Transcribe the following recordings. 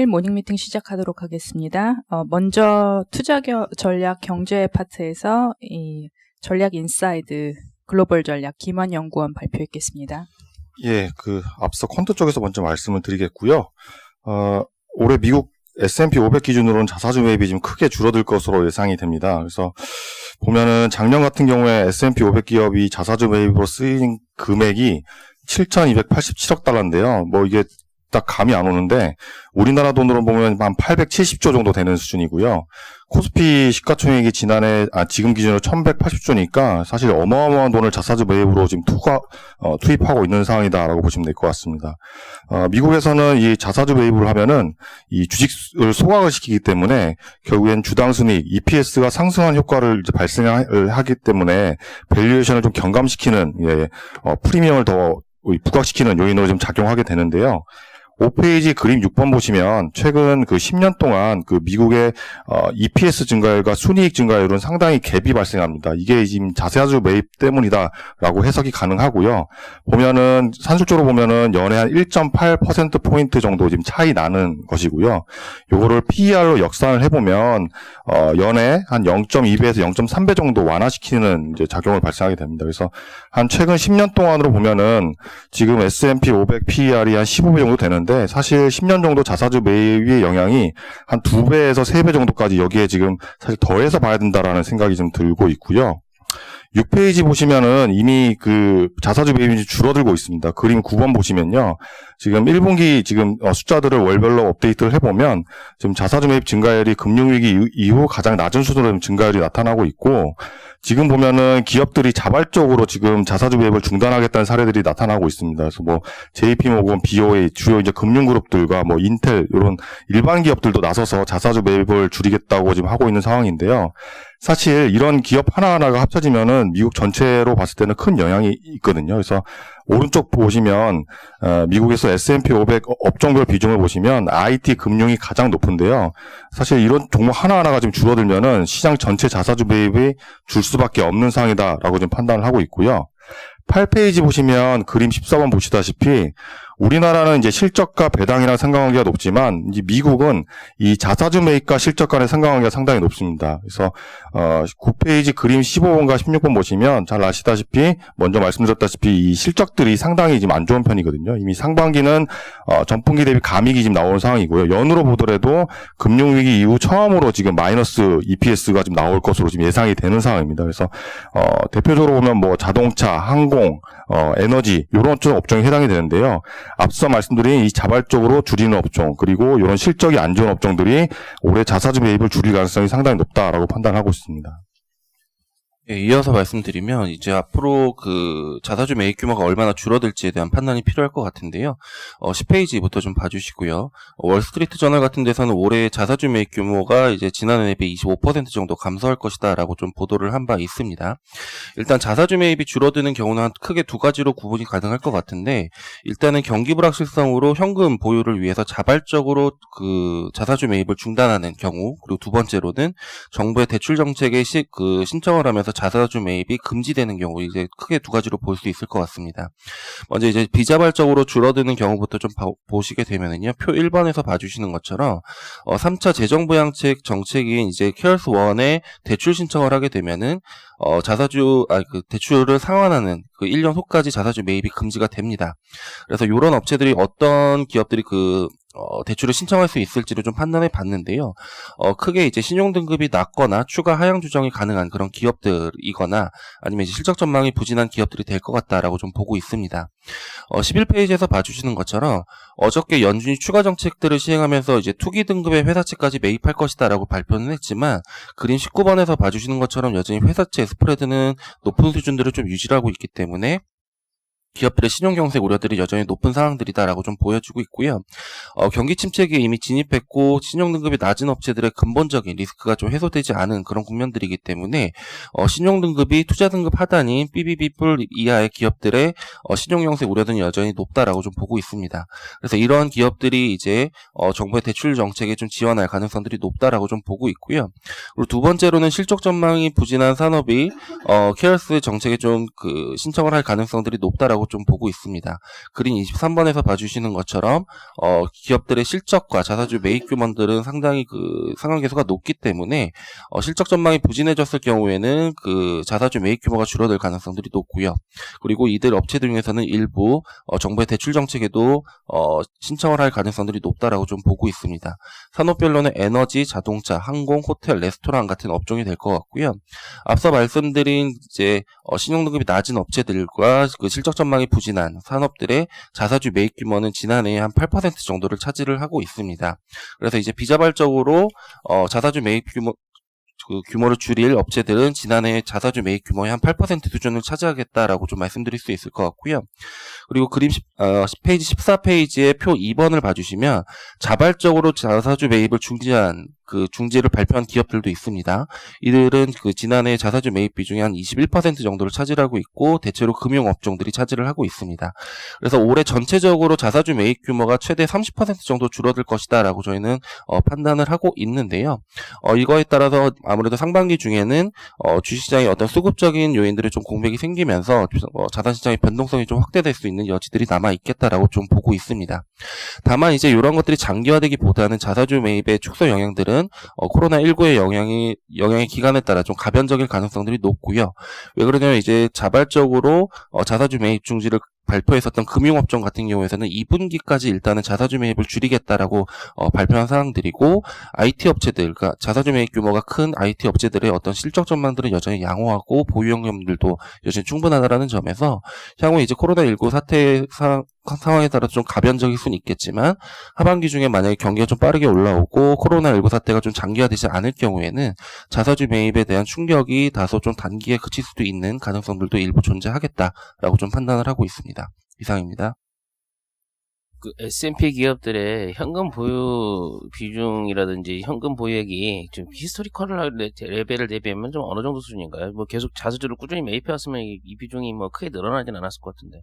금요일 모닝 미팅 시작하도록 하겠습니다. 먼저 투자 전략 경제 파트에서 이 전략 인사이드 글로벌 전략 김환 연구원 발표했겠습니다. 예, 앞서 퀀트 쪽에서 먼저 말씀을 드리겠고요. 올해 미국 S&P 500 기준으로는 자사주 매입이 좀 크게 줄어들 것으로 예상이 됩니다. 그래서 보면은 작년 같은 경우에 S&P 500 기업이 자사주 매입으로 쓰인 금액이 7,287억 달러인데요. 이게 딱 감이 안 오는데 우리나라 돈으로 보면 한 870조 정도 되는 수준이고요. 코스피 시가총액이 지금 기준으로 1,180조니까 사실 어마어마한 돈을 자사주 매입으로 지금 투입하고 있는 상황이다라고 보시면 될 것 같습니다. 미국에서는 이 자사주 매입을 하면은 이 주식을 소각을 시키기 때문에 결국엔 주당 순이익 EPS가 상승한 효과를 이제 발생을 하기 때문에 밸류에이션을 좀 경감시키는 프리미엄을 더 부각시키는 요인으로 좀 작용하게 되는데요. 5페이지 그림 6번 보시면 최근 10년 동안 미국의 EPS 증가율과 순이익 증가율은 상당히 갭이 발생합니다. 이게 지금 자사주 매입 때문이다라고 해석이 가능하고요. 보면은 산술적으로 보면은 연에 한 1.8% 포인트 정도 지금 차이 나는 것이고요. 요거를 PER로 역산을 해보면 연에 한 0.2배에서 0.3배 정도 완화시키는 이제 작용을 발생하게 됩니다. 그래서 한 최근 10년 동안으로 보면은 지금 S&P 500 PER이 한 15배 정도 되는. 사실 10년 정도 자사주 매입의 영향이 한 2배에서 3배 정도까지 여기에 지금 사실 더해서 봐야 된다라는 생각이 좀 들고 있고요. 6페이지 보시면은 이미 자사주 매입이 줄어들고 있습니다. 그림 9번 보시면요. 지금 1분기 숫자들을 월별로 업데이트를 해보면 지금 자사주 매입 증가율이 금융위기 이후 가장 낮은 수준으로 증가율이 나타나고 있고 지금 보면은 기업들이 자발적으로 지금 자사주 매입을 중단하겠다는 사례들이 나타나고 있습니다. 그래서 JP모건, BOA 주요 이제 금융그룹들과 인텔 이런 일반 기업들도 나서서 자사주 매입을 줄이겠다고 지금 하고 있는 상황인데요. 사실 이런 기업 하나하나가 합쳐지면은 미국 전체로 봤을 때는 큰 영향이 있거든요. 그래서 오른쪽 보시면 미국에서 S&P 500 업종별 비중을 보시면 IT 금융이 가장 높은데요. 사실 이런 종목 하나하나가 지금 줄어들면은 시장 전체 자사주 매입이 줄 수밖에 없는 상황이다라고 좀 판단을 하고 있고요. 8페이지 보시면 그림 14번 보시다시피 우리나라는 이제 실적과 배당이랑 상관관계가 높지만 이제 미국은 이 자사주 매입과 실적 간의 상관관계가 상당히 높습니다. 그래서 9페이지 그림 15번과 16번 보시면 잘 아시다시피 먼저 말씀드렸다시피 이 실적들이 상당히 지금 안 좋은 편이거든요. 이미 상반기는 전분기 대비 감익이 지금 나오는 상황이고요. 연으로 보더라도 금융위기 이후 처음으로 지금 마이너스 EPS가 지금 나올 것으로 지금 예상이 되는 상황입니다. 그래서 대표적으로 보면 자동차, 항공, 에너지 이런 업종이 해당이 되는데요. 앞서 말씀드린 이 자발적으로 줄이는 업종 그리고 이런 실적이 안 좋은 업종들이 올해 자사주 매입을 줄일 가능성이 상당히 높다라고 판단하고 있습니다. 예, 이어서 말씀드리면 이제 앞으로 자사주 매입 규모가 얼마나 줄어들지에 대한 판단이 필요할 것 같은데요. 10페이지부터 좀 봐주시고요. 월스트리트 저널 같은 데서는 올해 자사주 매입 규모가 이제 지난해에 비해 25% 정도 감소할 것이다라고 좀 보도를 한 바 있습니다. 일단 자사주 매입이 줄어드는 경우는 크게 두 가지로 구분이 가능할 것 같은데 일단은 경기 불확실성으로 현금 보유를 위해서 자발적으로 자사주 매입을 중단하는 경우 그리고 두 번째로는 정부의 대출 정책에 신청을 하면서 자사주 매입이 금지되는 경우 이제 크게 두 가지로 볼 수 있을 것 같습니다. 먼저 이제 비자발적으로 줄어드는 경우부터 좀 보시게 되면은요. 표 1번에서 봐주시는 것처럼 3차 재정부양책 정책인 이제 케어스 1에 대출 신청을 하게 되면은 대출을 상환하는 1년 후까지 자사주 매입이 금지가 됩니다. 그래서 이런 업체들이 어떤 기업들이 대출을 신청할 수 있을지를 좀 판단해 봤는데요. 크게 이제 신용등급이 낮거나 추가 하향 조정이 가능한 그런 기업들이거나 아니면 이제 실적 전망이 부진한 기업들이 될 것 같다라고 좀 보고 있습니다. 11페이지에서 봐주시는 것처럼 어저께 연준이 추가 정책들을 시행하면서 이제 투기 등급의 회사채까지 매입할 것이다라고 발표는 했지만 그림 19번에서 봐주시는 것처럼 여전히 회사채 스프레드는 높은 수준들을 좀 유지하고 있기 때문에 기업들의 신용경색 우려들이 여전히 높은 상황들이다라고 좀 보여주고 있고요. 경기 침체기에 이미 진입했고 신용등급이 낮은 업체들의 근본적인 리스크가 좀 해소되지 않은 그런 국면들이기 때문에 신용등급이 투자등급 하단인 BBB+ 이하의 기업들의 신용경색 우려는 여전히 높다라고 좀 보고 있습니다. 그래서 이러한 기업들이 이제 정부의 대출 정책에 좀 지원할 가능성들이 높다라고 좀 보고 있고요. 그리고 두 번째로는 실적 전망이 부진한 산업이 케어스 정책에 좀 신청을 할 가능성들이 높다라고 있다라고 좀 보고 있습니다. 그림 23번에서 봐주시는 것처럼 기업들의 실적과 자사주 매입 규모들은 상당히 그 상한계수가 높기 때문에 실적 전망이 부진해졌을 경우에는 그 자사주 매입 규모가 줄어들 가능성들이 높고요. 그리고 이들 업체들 중에서는 일부 정부의 대출 정책에도 신청을 할 가능성들이 높다라고 좀 보고 있습니다. 산업별로는 에너지, 자동차, 항공, 호텔, 레스토랑 같은 업종이 될 것 같고요. 앞서 말씀드린 이제 신용등급이 낮은 업체들과 그 실적 전망이 부진한 산업들의 자사주 매입 규모는 지난해에 한 8% 정도를 차지를 하고 있습니다. 그래서 이제 비자발적으로 자사주 매입 규모를 줄일 업체들은 지난해 자사주 매입 규모의 한 8% 수준을 차지하겠다라고 좀 말씀드릴 수 있을 것 같고요. 그리고 그림 페이지 14페이지의 표 2번을 봐주시면 자발적으로 자사주 매입을 중지를 발표한 기업들도 있습니다. 이들은 그 지난해 자사주 매입 비중이 한 21% 정도를 차지하고 있고 대체로 금융업종들이 차지를 하고 있습니다. 그래서 올해 전체적으로 자사주 매입 규모가 최대 30% 정도 줄어들 것이다라고 저희는 판단을 하고 있는데요. 이거에 따라서 아무래도 상반기 중에는 주식시장의 어떤 수급적인 요인들이 좀 공백이 생기면서 자산시장의 변동성이 좀 확대될 수 있는 여지들이 남아있겠다라고 좀 보고 있습니다. 다만 이제 이런 것들이 장기화되기보다는 자사주 매입의 축소 영향들은 코로나19의 영향의 기간에 따라 좀 가변적일 가능성들이 높고요. 왜 그러냐면 이제 자발적으로 자사주 매입 중지를 발표했었던 금융업종 같은 경우에서는 2분기까지 일단은 자사주 매입을 줄이겠다라고 발표한 사항들이고 IT 업체들, 그러니까 자사주 매입 규모가 큰 IT 업체들의 어떤 실적 전망들은 여전히 양호하고 보유 현금들도 여전히 충분하다라는 점에서 향후 이제 코로나19 사태 상황에 따라 좀 가변적일 수는 있겠지만 하반기 중에 만약에 경기가 좀 빠르게 올라오고 코로나19 사태가 좀 장기화되지 않을 경우에는 자사주 매입에 대한 충격이 다소 좀 단기에 그칠 수도 있는 가능성들도 일부 존재하겠다라고 좀 판단을 하고 있습니다. 이상입니다. 그 S&P 기업들의 현금 보유 비중이라든지 현금 보유액이 좀 히스토리컬 레벨을 대비하면 좀 어느 정도 수준인가요? 뭐 계속 자사주를 꾸준히 매입해왔으면 이 비중이 뭐 크게 늘어나진 않았을 것 같은데.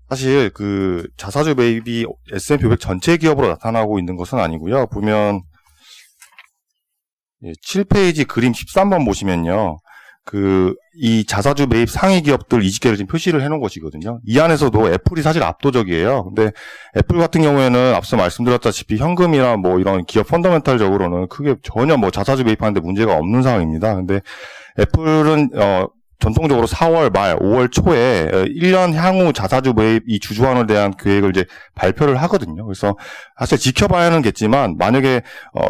사실 그 자사주 매입이 S&P 500 전체 기업으로 나타나고 있는 것은 아니고요. 보면 7페이지 그림 13번 보시면요. 이 자사주 매입 상위 기업들 20개를 지금 표시를 해놓은 것이거든요. 이 안에서도 애플이 사실 압도적이에요. 근데 애플 같은 경우에는 앞서 말씀드렸다시피 현금이나 뭐 이런 기업 펀더멘탈적으로는 크게 전혀 뭐 자사주 매입하는데 문제가 없는 상황입니다. 근데 애플은 전통적으로 4월 말, 5월 초에 1년 향후 자사주 매입 이 주주환원에 대한 계획을 이제 발표를 하거든요. 그래서 사실 지켜봐야겠지만 만약에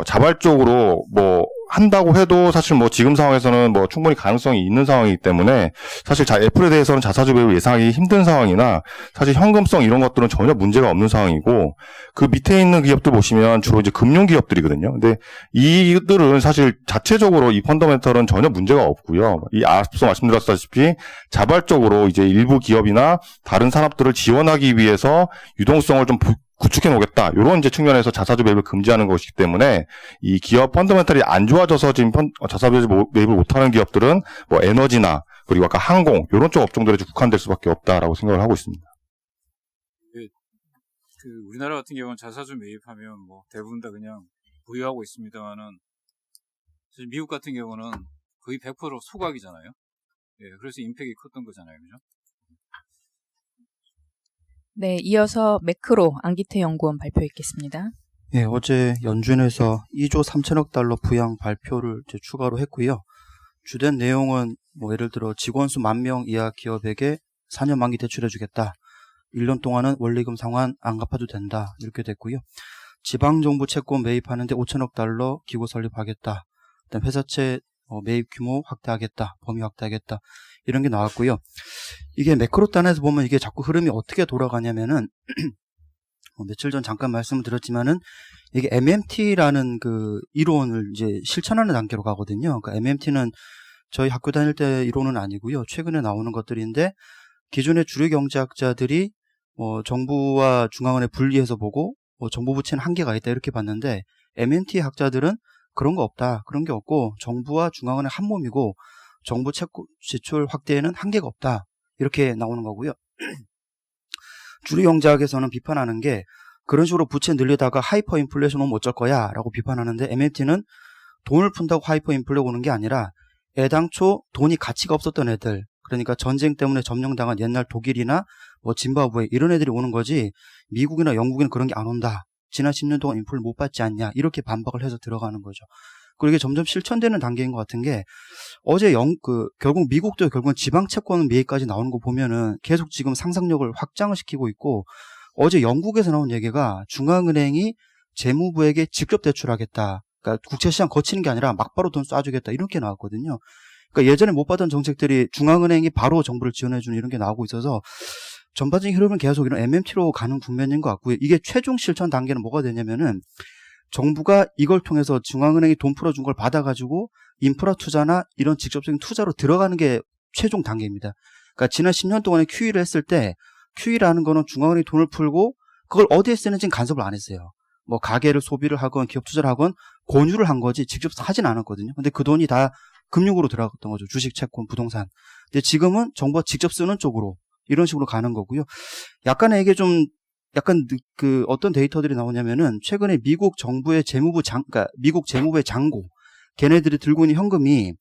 자발적으로 뭐 한다고 해도 사실 뭐 지금 상황에서는 뭐 충분히 가능성이 있는 상황이기 때문에 사실 애플에 대해서는 자사주 매입을 예상하기 힘든 상황이나 사실 현금성 이런 것들은 전혀 문제가 없는 상황이고 그 밑에 있는 기업들 보시면 주로 이제 금융 기업들이거든요. 근데 이들은 사실 자체적으로 이 펀더멘털은 전혀 문제가 없고요. 이 앞서 말씀드렸다시피 자발적으로 이제 일부 기업이나 다른 산업들을 지원하기 위해서 유동성을 좀 구축해 놓겠다. 이런 이제 측면에서 자사주 매입을 금지하는 것이기 때문에 이 기업 펀더멘털이 안 좋아져서 지금 자사주 매입을 못하는 기업들은 뭐 에너지나 그리고 아까 항공 이런 쪽 업종들에 국한될 수밖에 없다라고 생각을 하고 있습니다. 우리나라 같은 경우는 자사주 매입하면 뭐 대부분 다 그냥 보유하고 있습니다만은 사실 미국 같은 경우는 거의 100% 소각이잖아요. 예, 그래서 임팩이 컸던 거잖아요, 그죠? 네, 이어서 매크로 안기태 연구원 발표했겠습니다. 예, 어제 연준에서 2조 3천억 달러 부양 발표를 이제 추가로 했고요. 주된 내용은 뭐 예를 들어 직원 수 10,000명 이하 기업에게 4년 만기 대출해주겠다. 1년 동안은 원리금 상환 안 갚아도 된다. 이렇게 됐고요. 지방정부 채권 매입하는데 5천억 달러 기구 설립하겠다. 그다음 회사채 매입 규모 확대하겠다. 범위 확대하겠다. 이런 게 나왔고요. 이게 매크로 단에서 보면 이게 자꾸 흐름이 어떻게 돌아가냐면은 며칠 전 잠깐 말씀을 드렸지만은 이게 MMT라는 그 이론을 이제 실천하는 단계로 가거든요. 그러니까 MMT는 저희 학교 다닐 때 이론은 아니고요. 최근에 나오는 것들인데 기존의 주류 경제학자들이 정부와 중앙은행 분리해서 보고 정부 부채는 한계가 있다 이렇게 봤는데 MMT 학자들은 그런 거 없다. 그런 게 없고 정부와 중앙은행 한 몸이고 정부 지출 확대에는 한계가 없다. 이렇게 나오는 거고요. 주류 경제학에서는 비판하는 게 그런 식으로 부채 늘리다가 하이퍼 인플레이션 오면 어쩔 거야 라고 비판하는데 MMT는 돈을 푼다고 하이퍼 인플레 오는 게 아니라 애당초 돈이 가치가 없었던 애들 그러니까 전쟁 때문에 점령당한 옛날 독일이나 뭐 짐바브웨 이런 애들이 오는 거지 미국이나 영국에는 그런 게 안 온다. 지난 10년 동안 인플레를 못 받지 않냐. 이렇게 반박을 해서 들어가는 거죠. 그리고 이게 점점 실천되는 단계인 것 같은 게 어제 결국 미국도 결국은 지방 채권 매입까지 나오는 거 보면은 계속 지금 상상력을 확장을 시키고 있고 어제 영국에서 나온 얘기가 중앙은행이 재무부에게 직접 대출하겠다. 그러니까 국채시장 거치는 게 아니라 막바로 돈 쏴주겠다. 이렇게 나왔거든요. 그러니까 예전에 못 받은 정책들이 중앙은행이 바로 정부를 지원해주는 이런 게 나오고 있어서 전반적인 흐름은 계속 이런 MMT로 가는 국면인 것 같고요. 이게 최종 실천 단계는 뭐가 되냐면은 정부가 이걸 통해서 중앙은행이 돈 풀어준 걸 받아가지고 인프라 투자나 이런 직접적인 투자로 들어가는 게 최종 단계입니다. 그러니까 지난 10년 동안에 QE를 했을 때 QE라는 거는 중앙은행이 돈을 풀고 그걸 어디에 쓰는지는 간섭을 안 했어요. 뭐 가게를 소비를 하건 기업 투자를 하건 권유를 한 거지 직접 하진 않았거든요. 근데 그 돈이 다 금융으로 들어갔던 거죠. 주식, 채권, 부동산. 근데 지금은 정부가 직접 쓰는 쪽으로 이런 식으로 가는 거고요. 약간의 이게 좀 어떤 데이터들이 나오냐면은 최근에 미국 정부의 그러니까 미국 재무부의 장고 걔네들이 들고 있는 현금이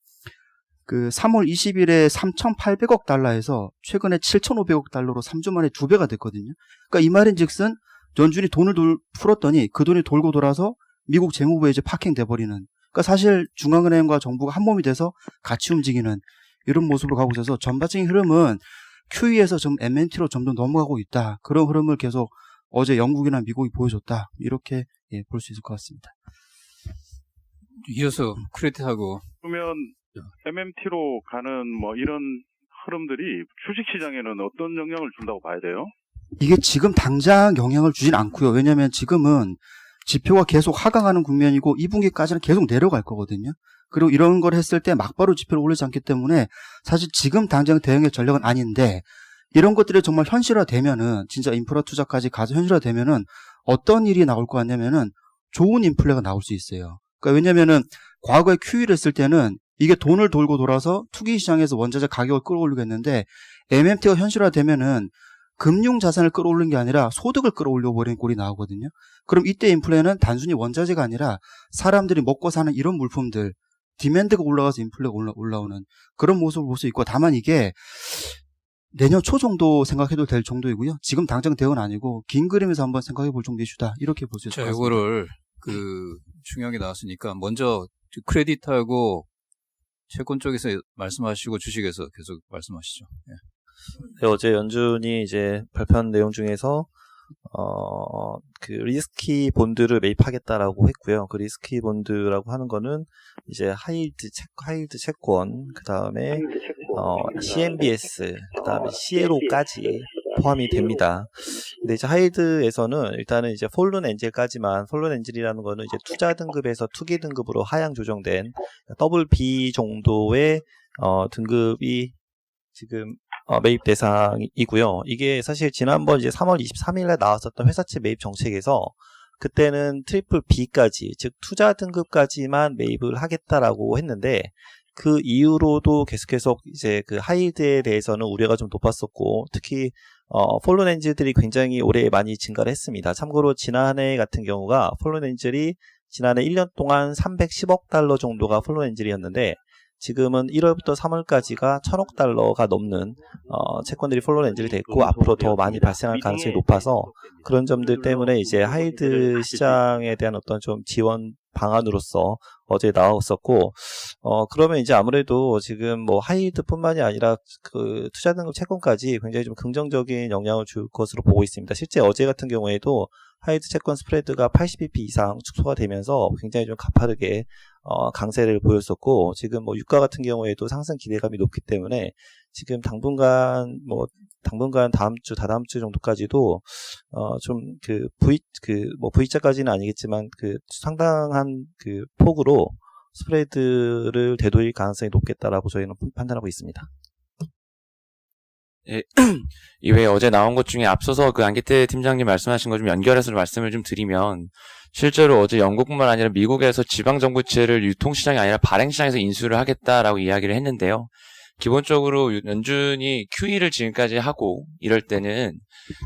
그 3월 20일에 3,800억 달러에서 최근에 7,500억 달러로 3주 만에 2배가 됐거든요. 그러니까 이 말인즉슨 연준이 돈을 풀었더니 그 돈이 돌고 돌아서 미국 재무부에 이제 파킹돼 버리는. 그러니까 사실 중앙은행과 정부가 한 몸이 돼서 같이 움직이는 이런 모습으로 가고 있어서 전반적인 흐름은 QE에서 좀 MMT로 점점 넘어가고 있다. 그런 흐름을 계속 어제 영국이나 미국이 보여줬다. 이렇게 볼 수 있을 것 같습니다. 이어서 크레딧하고 그러면 MMT로 가는 뭐 이런 흐름들이 주식시장에는 어떤 영향을 준다고 봐야 돼요? 이게 지금 당장 영향을 주진 않고요. 왜냐하면 지금은 지표가 계속 하강하는 국면이고 2분기까지는 계속 내려갈 거거든요. 그리고 이런 걸 했을 때 막바로 지표를 올리지 않기 때문에 사실 지금 당장 대응의 전략은 아닌데 이런 것들이 정말 현실화되면은 진짜 인프라 투자까지 가서 현실화되면은 어떤 일이 나올 것 같냐면은 좋은 인플레가 나올 수 있어요. 그러니까 왜냐면은 과거에 QE를 했을 때는 이게 돈을 돌고 돌아서 투기 시장에서 원자재 가격을 끌어올리고 했는데 MMT가 현실화되면은 금융 자산을 끌어올리는 게 아니라 소득을 끌어올려 버리는 꼴이 나오거든요. 그럼 이때 인플레는 단순히 원자재가 아니라 사람들이 먹고 사는 이런 물품들 디맨드가 올라가서 인플레가 올라오는 그런 모습을 볼 수 있고 다만 이게 내년 초 정도 생각해도 될 정도이고요. 지금 당장 대응은 아니고 긴 그림에서 한번 생각해 볼 정도 이슈다. 이렇게 볼 수 있을 것 자, 같습니다. 이거를 중요한 게 나왔으니까 먼저 크레딧하고 채권 쪽에서 말씀하시고 주식에서 계속 말씀하시죠. 예. 네, 어제 연준이 이제 발표한 내용 중에서 그 리스키 본드를 매입하겠다라고 했고요. 그 리스키 본드라고 하는 거는 이제 하이힐드 채권, 그 다음에 CMBS, 그 다음에 CLO까지 포함이 됩니다. 근데 이제 하이힐드에서는 일단은 이제 폴른 엔젤까지만, 폴른 엔젤이라는 거는 이제 투자 등급에서 투기 등급으로 하향 조정된 더블 B 정도의 등급이 지금 매입 대상이고요. 이게 사실 지난번 이제 3월 23일에 나왔었던 회사채 매입 정책에서 그때는 트리플 B까지, 즉 투자 등급까지만 매입을 하겠다라고 했는데 그 이후로도 계속해서 이제 그 하이힐드에 대해서는 우려가 좀 높았었고 특히 폴른 엔젤들이 굉장히 올해 많이 증가를 했습니다. 참고로 지난해 같은 경우가 폴른 엔젤이 지난해 1년 동안 310억 달러 정도가 폴른 엔젤이었는데 지금은 1월부터 3월까지가 1,000억 달러가 넘는 채권들이 폴로 엔젤이 됐고 앞으로 더 많이 발생할 가능성이 높아서 그런 점들 때문에 이제 하이힐드 시장에 대한 어떤 좀 지원 방안으로서 어제 나왔었고 그러면 이제 아무래도 지금 뭐 하이힐드뿐만이 아니라 그 투자 등급 채권까지 굉장히 좀 긍정적인 영향을 줄 것으로 보고 있습니다. 실제 어제 같은 경우에도 하이힐드 채권 스프레드가 80bp 이상 축소가 되면서 굉장히 좀 가파르게 강세를 보였었고 지금 뭐 유가 같은 경우에도 상승 기대감이 높기 때문에 지금 당분간 다음 주 다다음 주 정도까지도 좀 V자까지는 아니겠지만 그 상당한 그 폭으로 스프레드를 되돌릴 가능성이 높겠다라고 저희는 판단하고 있습니다. 예, 이외에 어제 나온 것 중에 앞서서 그 안기태 팀장님 말씀하신 거 좀 연결해서 말씀을 좀 드리면 실제로 어제 영국뿐만 아니라 미국에서 지방정부채를 유통시장이 아니라 발행시장에서 인수를 하겠다라고 이야기를 했는데요. 기본적으로 연준이 QE를 지금까지 하고 이럴 때는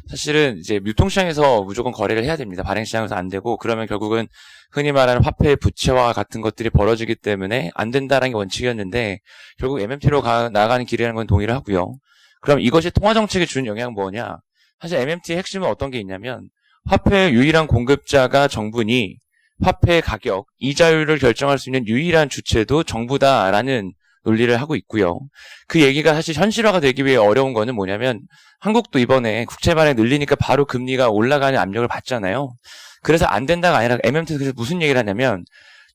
사실은 이제 유통시장에서 무조건 거래를 해야 됩니다. 발행시장에서 안 되고, 그러면 결국은 흔히 말하는 화폐 부채화 같은 것들이 벌어지기 때문에 안 된다라는 게 원칙이었는데, 결국 MMT로 나아가는 길이라는 건 동의를 하고요. 그럼 이것이 통화정책에 주는 영향은 뭐냐? 사실 MMT의 핵심은 어떤 게 있냐면, 화폐의 유일한 공급자가 정부니 화폐 가격, 이자율을 결정할 수 있는 유일한 주체도 정부다라는 논리를 하고 있고요. 그 얘기가 사실 현실화가 되기 위해 어려운 거는 뭐냐면, 한국도 이번에 국채 발행 늘리니까 바로 금리가 올라가는 압력을 받잖아요. 그래서 안 된다가 아니라 MMT에서 그래서 무슨 얘기를 하냐면,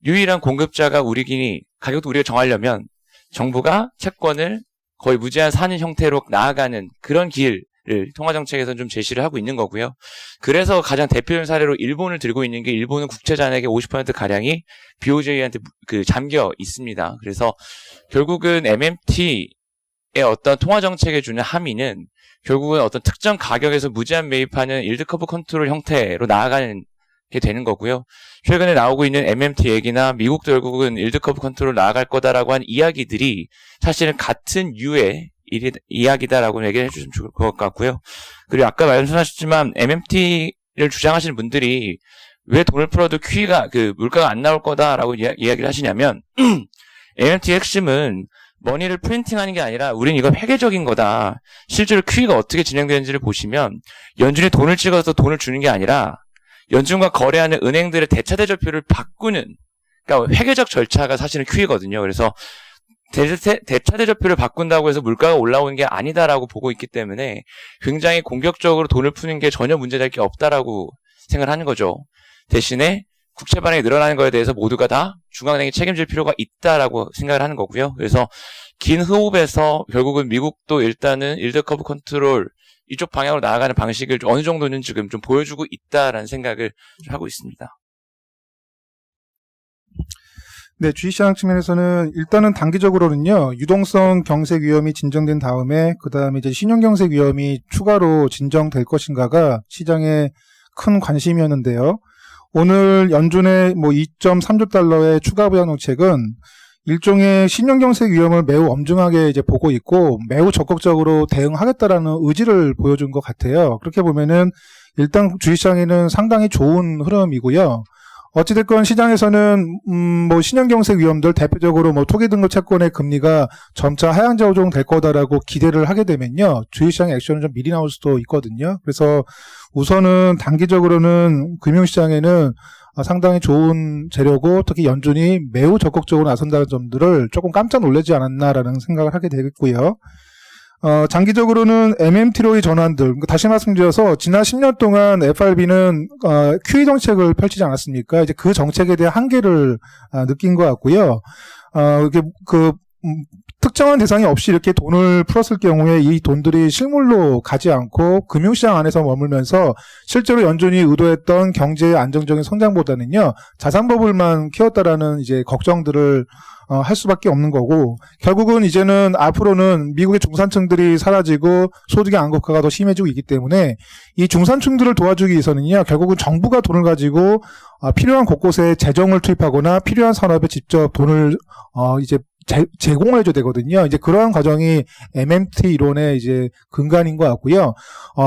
유일한 공급자가 우리끼리 가격도 우리가 정하려면 정부가 채권을 거의 무제한 사는 형태로 나아가는 그런 길을 통화정책에서는 좀 제시를 하고 있는 거고요. 그래서 가장 대표적인 사례로 일본을 들고 있는 게, 일본은 국채 잔액의 50%가량이 BOJ한테 잠겨 있습니다. 그래서 결국은 MMT의 어떤 통화정책에 주는 함의는 결국은 어떤 특정 가격에서 무제한 매입하는 일드커브 컨트롤 형태로 나아가는 게 되는 거고요. 최근에 나오고 있는 MMT 얘기나 미국도 결국은 일드커브 컨트롤 나아갈 거다라고 하는 이야기들이 사실은 같은 유의 이야기다라고 얘기를 해주시면 좋을 것 같고요. 그리고 아까 말씀하셨지만 MMT를 주장하시는 분들이 왜 돈을 풀어도 QE가 물가가 안 나올 거다라고 이야기를 하시냐면 MMT의 핵심은 머니를 프린팅하는 게 아니라 우린 이건 회계적인 거다. 실제로 QE가 어떻게 진행되는지를 보시면 연준이 돈을 찍어서 돈을 주는 게 아니라 연준과 거래하는 은행들의 대차대조표를 바꾸는, 그러니까 회계적 절차가 사실은 QE거든요. 그래서 대차대조표를 바꾼다고 해서 물가가 올라오는 게 아니다라고 보고 있기 때문에 굉장히 공격적으로 돈을 푸는 게 전혀 문제될 게 없다라고 생각을 하는 거죠. 대신에 국채 발행이 늘어나는 거에 대해서 모두가 다 중앙은행이 책임질 필요가 있다라고 생각을 하는 거고요. 그래서 긴 호흡에서 결국은 미국도 일단은 일드 커브 컨트롤 이쪽 방향으로 나아가는 방식을 어느 정도는 지금 좀 보여주고 있다라는 생각을 좀 하고 있습니다. 네, 주식시장 측면에서는 일단은 단기적으로는요, 유동성 경색 위험이 진정된 다음에 그 다음에 이제 신용 경색 위험이 추가로 진정될 것인가가 시장의 큰 관심이었는데요. 오늘 연준의 2.3조 달러의 추가 부양 정책은 일종의 신용 경색 위험을 매우 엄중하게 이제 보고 있고 매우 적극적으로 대응하겠다라는 의지를 보여준 것 같아요. 그렇게 보면은 일단 주식시장에는 상당히 좋은 흐름이고요. 어찌됐건 시장에서는 신용 경색 위험들 대표적으로 토기 등급 채권의 금리가 점차 하향 조정될 거다라고 기대를 하게 되면요, 주식시장의 액션은 좀 미리 나올 수도 있거든요. 그래서 우선은 단기적으로는 금융시장에는 상당히 좋은 재료고 특히 연준이 매우 적극적으로 나선다는 점들을 조금 깜짝 놀라지 않았나라는 생각을 하게 되겠고요. 장기적으로는 MMT로의 전환들, 다시 말씀드려서 지난 10년 동안 FRB는 QE 정책을 펼치지 않았습니까? 이제 그 정책에 대한 한계를 느낀 것 같고요. 이게 특정한 대상이 없이 이렇게 돈을 풀었을 경우에 이 돈들이 실물로 가지 않고 금융시장 안에서 머물면서 실제로 연준이 의도했던 경제의 안정적인 성장보다는요, 자산 버블만 키웠다라는 이제 걱정들을 할 수밖에 없는 거고, 결국은 이제는 앞으로는 미국의 중산층들이 사라지고 소득의 안국화가 더 심해지고 있기 때문에 이 중산층들을 도와주기 위해서는요, 결국은 정부가 돈을 가지고 필요한 곳곳에 재정을 투입하거나 필요한 산업에 직접 돈을 이제 제공을 해줘야 되거든요. 이제 그러한 과정이 MMT 이론의 이제 근간인 것 같고요.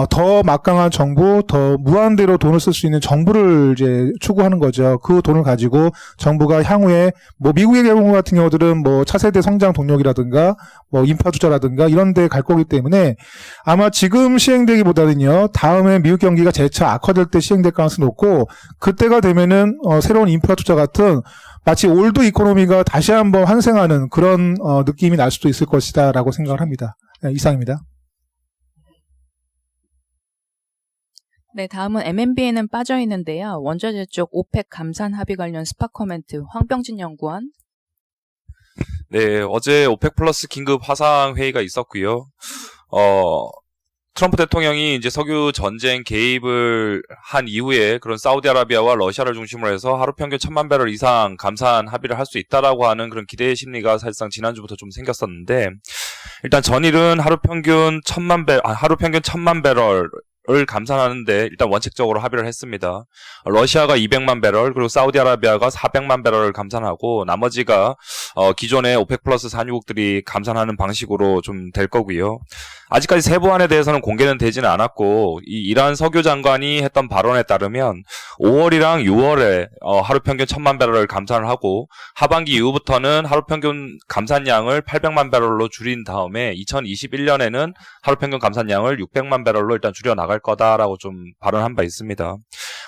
더 막강한 정부, 더 무한대로 돈을 쓸 수 있는 정부를 이제 추구하는 거죠. 그 돈을 가지고 정부가 향후에 미국의 경우 같은 경우들은 차세대 성장 동력이라든가 인파 투자라든가 이런 데 갈 거기 때문에 아마 지금 시행되기보다는요, 다음에 미국 경기가 재차 악화될 때 시행될 가능성이 높고, 그때가 되면은 새로운 인프라 투자 같은 마치 올드 이코노미가 다시 한번 환생하는 그런 느낌이 날 수도 있을 것이다라고 생각을 합니다. 네, 이상입니다. 네, 다음은 MNB에는 빠져 있는데요. 원자재 쪽 오펙 감산 합의 관련 스팟 코멘트 황병진 연구원. 네, 어제 오펙 플러스 긴급 화상 회의가 있었고요. 트럼프 대통령이 이제 석유 전쟁 개입을 한 이후에 그런 사우디아라비아와 러시아를 중심으로 해서 하루 평균 1,000만 배럴 이상 감산 합의를 할 수 있다라고 하는 그런 기대 심리가 사실상 지난주부터 좀 생겼었는데, 일단 전일은 하루 평균 1,000만 배럴 을 감산하는데 일단 원칙적으로 합의를 했습니다. 러시아가 200만 배럴, 그리고 사우디아라비아가 400만 배럴을 감산하고 나머지가 기존의 오펙 플러스 산유국들이 감산하는 방식으로 좀 될 거고요. 아직까지 세부안에 대해서는 공개는 되지는 않았고 이 이란 석유 장관이 했던 발언에 따르면 5월이랑 6월에 하루 평균 1000만 배럴을 감산을 하고 하반기 이후부터는 하루 평균 감산량을 800만 배럴로 줄인 다음에 2021년에는 하루 평균 감산량을 600만 배럴로 일단 줄여 나갈 거다라고 좀 발언한 바 있습니다.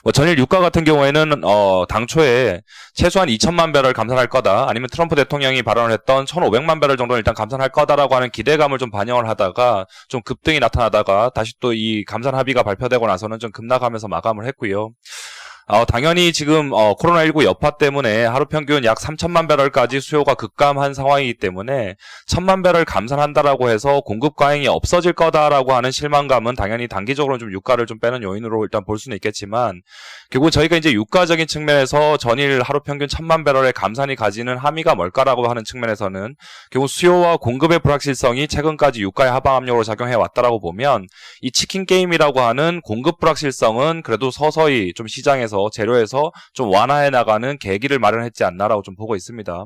뭐 전일 유가 같은 경우에는 당초에 최소한 2000만 배럴 감산할 거다, 아니면 트럼프 대통령이 발언을 했던 1500만 배럴 정도는 일단 감산할 거다라고 하는 기대감을 좀 반영을 하다가 좀 급등이 나타나다가 다시 또 이 감산 합의가 발표되고 나서는 좀 급락하면서 마감을 했고요. 당연히 지금 코로나19 여파 때문에 하루 평균 약 3천만 배럴까지 수요가 급감한 상황이기 때문에 1000만 배럴 감산한다라고 해서 공급 과잉이 없어질 거다라고 하는 실망감은 당연히 단기적으로 좀 유가를 좀 빼는 요인으로 일단 볼 수는 있겠지만, 결국 저희가 이제 유가적인 측면에서 전일 하루 평균 1000만 배럴의 감산이 가지는 함의가 뭘까라고 하는 측면에서는 결국 수요와 공급의 불확실성이 최근까지 유가의 하방 압력으로 작용해 왔다라고 보면, 이 치킨 게임이라고 하는 공급 불확실성은 그래도 서서히 좀 시장에서 재료에서 좀 완화해 나가는 계기를 마련했지 않나라고 좀 보고 있습니다.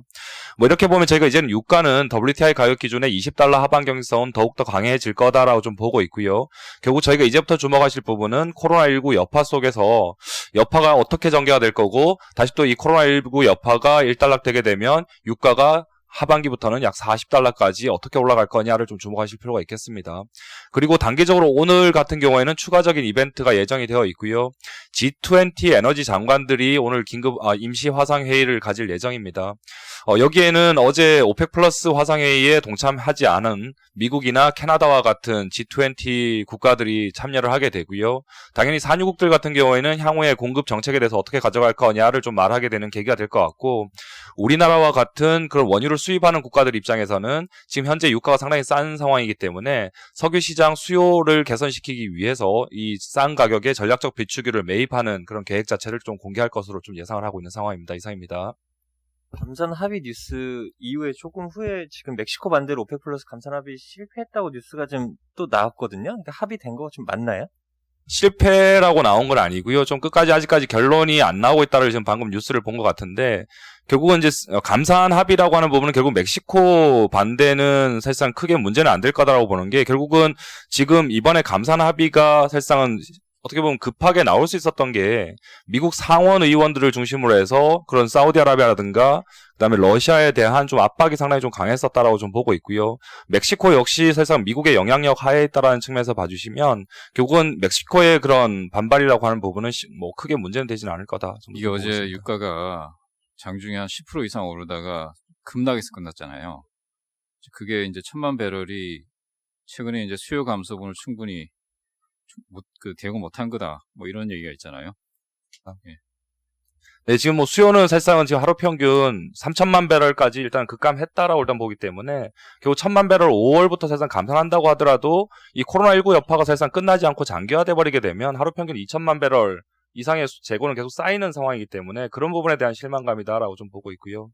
뭐 이렇게 보면 저희가 이제는 유가는 WTI 가격 기준의 $20 하방 경직성은 더욱더 강해질 거다라고 좀 보고 있고요. 결국 저희가 이제부터 주목하실 부분은 코로나19 여파 속에서 여파가 어떻게 전개가 될 거고, 다시 또 이 코로나19 여파가 일단락되게 되면 유가가 하반기부터는 약 $40까지 어떻게 올라갈 거냐를 좀 주목하실 필요가 있겠습니다. 그리고 단기적으로 오늘 같은 경우에는 추가적인 이벤트가 예정이 되어 있고요. G20 에너지 장관들이 오늘 긴급 임시 화상회의를 가질 예정입니다. 여기에는 어제 오펙 플러스 화상회의에 동참하지 않은 미국이나 캐나다와 같은 G20 국가들이 참여를 하게 되고요. 당연히 산유국들 같은 경우에는 향후의 공급 정책에 대해서 어떻게 가져갈 거냐를 좀 말하게 되는 계기가 될 것 같고, 우리나라와 같은 그런 원유를 수입하는 국가들 입장에서는 지금 현재 유가가 상당히 싼 상황이기 때문에 석유 시장 수요를 개선시키기 위해서 이 싼 가격에 전략적 비축유를 매입하는 그런 계획 자체를 좀 공개할 것으로 좀 예상을 하고 있는 상황입니다. 이상입니다. 감산 합의 뉴스 이후에 조금 후에 지금 멕시코 반대로 오펙 플러스 감산 합의 실패했다고 뉴스가 좀 또 나왔거든요. 그러니까 합의된 거 좀 맞나요? 실패라고 나온 건 아니고요. 좀 끝까지 아직까지 결론이 안 나오고 있다를 지금 방금 뉴스를 본 것 같은데, 결국은 이제 감산 합의라고 하는 부분은 결국 멕시코 반대는 사실상 크게 문제는 안 될 거다라고 보는 게, 결국은 지금 이번에 감산 합의가 사실상은 어떻게 보면 급하게 나올 수 있었던 게 미국 상원 의원들을 중심으로 해서 그런 사우디아라비아라든가 그다음에 러시아에 대한 좀 압박이 상당히 좀 강했었다라고 좀 보고 있고요. 멕시코 역시 사실상 미국의 영향력 하에 있다라는 측면에서 봐주시면 결국은 멕시코의 그런 반발이라고 하는 부분은 뭐 크게 문제는 되지는 않을 거다. 이게 어제 있습니다. 유가가 장중에 한 10% 이상 오르다가 급락해서 끝났잖아요. 그게 이제 1000만 배럴이 최근에 이제 수요 감소분을 충분히 대응 못한 거다. 뭐 이런 얘기가 있잖아요. 예. 네, 지금 뭐 수요는 사실상은 지금 하루 평균 3천만 배럴까지 일단 급감했다라고 일단 보기 때문에 결국 1000만 배럴 5월부터 사실상 감산한다고 하더라도 이 코로나19 여파가 사실상 끝나지 않고 장기화돼 버리게 되면 하루 평균 2000만 배럴 이상의 재고는 계속 쌓이는 상황이기 때문에 그런 부분에 대한 실망감이다라고 좀 보고 있고요.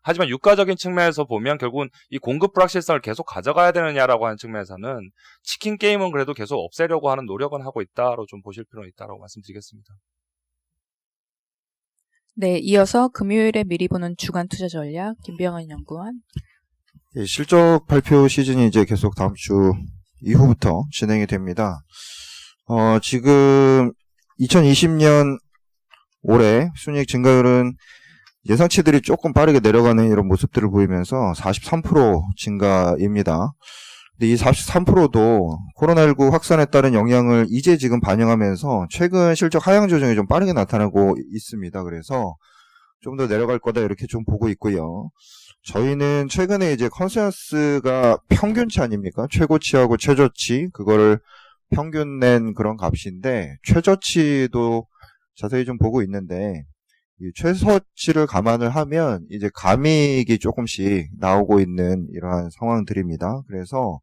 하지만 유가적인 측면에서 보면 결국은 이 공급 불확실성을 계속 가져가야 되느냐라고 하는 측면에서는 치킨 게임은 그래도 계속 없애려고 하는 노력은 하고 있다로 좀 보실 필요는 있다라고 말씀드리겠습니다. 네, 이어서 금요일에 미리 보는 주간 투자 전략 김병헌 연구원. 예, 실적 발표 시즌이 이제 계속 다음 주 이후부터 진행이 됩니다. 지금 2020년 올해 순이익 증가율은 예상치들이 조금 빠르게 내려가는 이런 모습들을 보이면서 43% 증가입니다. 근데 이 43%도 코로나19 확산에 따른 영향을 이제 지금 반영하면서 최근 실적 하향 조정이 좀 빠르게 나타나고 있습니다. 그래서 좀 더 내려갈 거다 이렇게 좀 보고 있고요. 저희는 최근에 이제 컨센서스가 평균치 아닙니까? 최고치하고 최저치 그거를 평균 낸 그런 값인데 최저치도 자세히 좀 보고 있는데 이 최저치를 감안을 하면 이제 감익이 조금씩 나오고 있는 이러한 상황들입니다. 그래서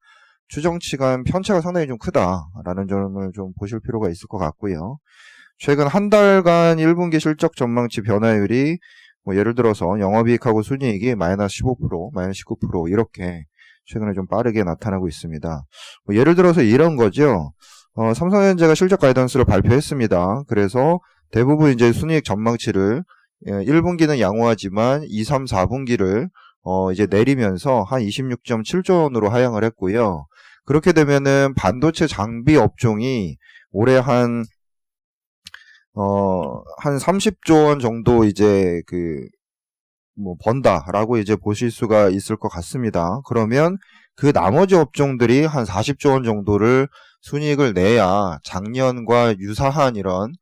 추정치 간 편차가 상당히 좀 크다라는 점을 좀 보실 필요가 있을 것 같고요. 최근 한 달간 1분기 실적 전망치 변화율이 뭐 예를 들어서 영업이익하고 순이익이 마이너스 15%, 마이너스 19% 이렇게 최근에 좀 빠르게 나타나고 있습니다. 뭐 예를 들어서 이런 거죠. 삼성전자가 실적 가이던스를 발표했습니다. 그래서 대부분 이제 순이익 전망치를 1분기는 양호하지만 2, 3, 4분기를 이제 내리면서 한 26.7조 원으로 하향을 했고요. 그렇게 되면은 반도체 장비 업종이 올해 한 30조 원 정도 이제 번다라고 이제 보실 수가 있을 것 같습니다. 그러면 그 나머지 업종들이 한 40조 원 정도를 순이익을 내야 작년과 유사한 이런,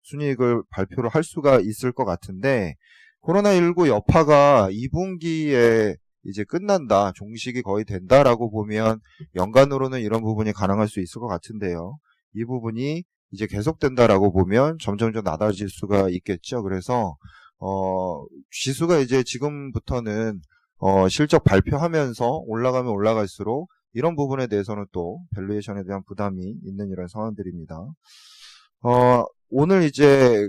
순이익을 발표를 할 수가 있을 것 같은데, 코로나19 여파가 2분기에 이제 끝난다, 종식이 거의 된다라고 보면 연간으로는 이런 부분이 가능할 수 있을 것 같은데요. 이 부분이 이제 계속된다라고 보면 점점점 낮아질 수가 있겠죠. 그래서 지수가 이제 지금부터는 실적 발표하면서 올라가면 올라갈수록 이런 부분에 대해서는 또 밸류에이션에 대한 부담이 있는 이런 상황들입니다. 오늘 이제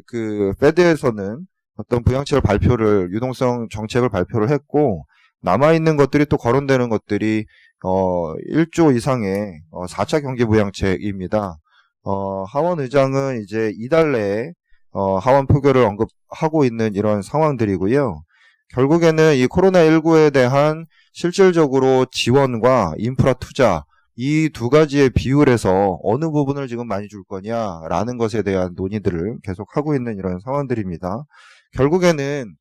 페드에서는 어떤 부양책 발표를, 유동성 정책을 발표를 했고, 남아있는 것들이 또 거론되는 것들이 1조 이상의 4차 경기 부양책입니다. 하원 의장은 이제 이달 내에 하원 표결을 언급하고 있는 이런 상황들이고요. 결국에는 이 코로나19에 대한 실질적으로 지원과 인프라 투자, 이 두 가지의 비율에서 어느 부분을 지금 많이 줄 거냐라는 것에 대한 논의들을 계속 하고 있는 이런 상황들입니다. 결국에는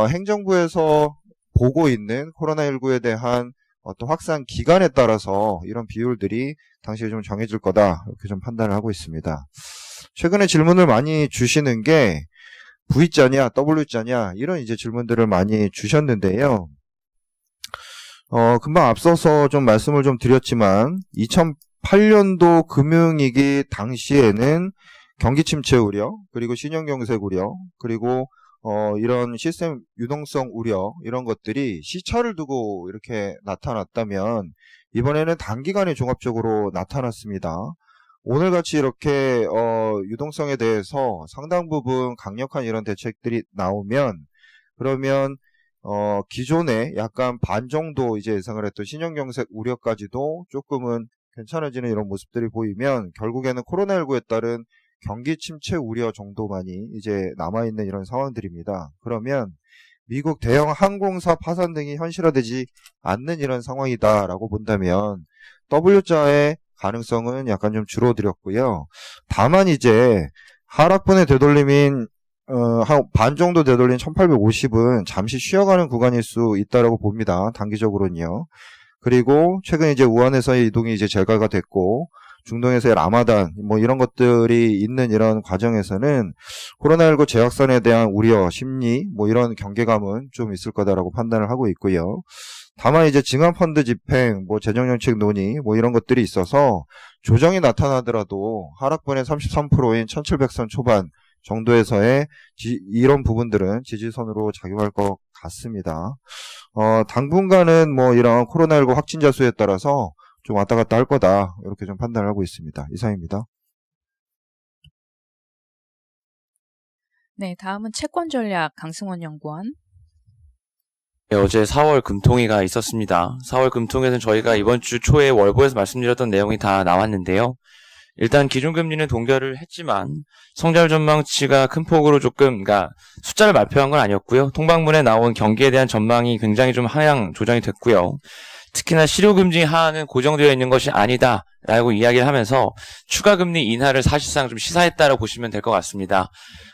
행정부에서 보고 있는 코로나19에 대한 어떤 확산 기간에 따라서 이런 비율들이 당시에 좀 정해질 거다, 이렇게 좀 판단을 하고 있습니다. 최근에 질문을 많이 주시는 게 V자냐 W자냐 이런 이제 질문들을 많이 주셨는데요. 금방 앞서서 좀 말씀을 좀 드렸지만 2008년도 금융위기 당시에는 경기 침체 우려, 그리고 신용경색 우려, 그리고 이런 시스템 유동성 우려, 이런 것들이 시차를 두고 이렇게 나타났다면 이번에는 단기간에 종합적으로 나타났습니다. 오늘같이 이렇게 유동성에 대해서 상당 부분 강력한 이런 대책들이 나오면, 그러면 기존에 약간 반 정도 이제 예상을 했던 신용경색 우려까지도 조금은 괜찮아지는 이런 모습들이 보이면 결국에는 코로나19에 따른 경기 침체 우려 정도만이 이제 남아있는 이런 상황들입니다. 그러면 미국 대형 항공사 파산 등이 현실화되지 않는 이런 상황이다라고 본다면 W자의 가능성은 약간 좀 줄어들었고요. 다만 이제 하락분의 되돌림인 한 반 정도 되돌린 1850은 잠시 쉬어가는 구간일 수 있다라고 봅니다. 단기적으로는요. 그리고 최근 이제 우한에서의 이동이 이제 재가가 됐고, 중동에서의 라마단 이런 것들이 있는 이런 과정에서는 코로나19 재확산에 대한 우려, 심리 이런 경계감은 좀 있을 거다라고 판단을 하고 있고요. 다만 이제 증환펀드 집행, 재정정책 논의 이런 것들이 있어서 조정이 나타나더라도 하락분의 33%인 1700선 초반 정도에서의 이런 부분들은 지지선으로 작용할 것 같습니다. 당분간은 이런 코로나19 확진자 수에 따라서 좀 왔다 갔다 할 거다, 이렇게 좀 판단을 하고 있습니다. 이상입니다. 네, 다음은 채권전략 강승원 연구원. 네, 어제 4월 금통위가 있었습니다. 4월 금통위에서는 저희가 이번 주 초에 월보에서 말씀드렸던 내용이 다 나왔는데요. 일단 기준금리는 동결을 했지만 성장 전망치가 큰 폭으로 그러니까 숫자를 발표한 건 아니었고요. 통방문에 나온 경기에 대한 전망이 굉장히 좀 하향 조정이 됐고요. 특히나 실효금리 하한은 고정되어 있는 것이 아니다라고 이야기를 하면서 추가금리 인하를 사실상 좀 시사했다라고 보시면 될 것 같습니다.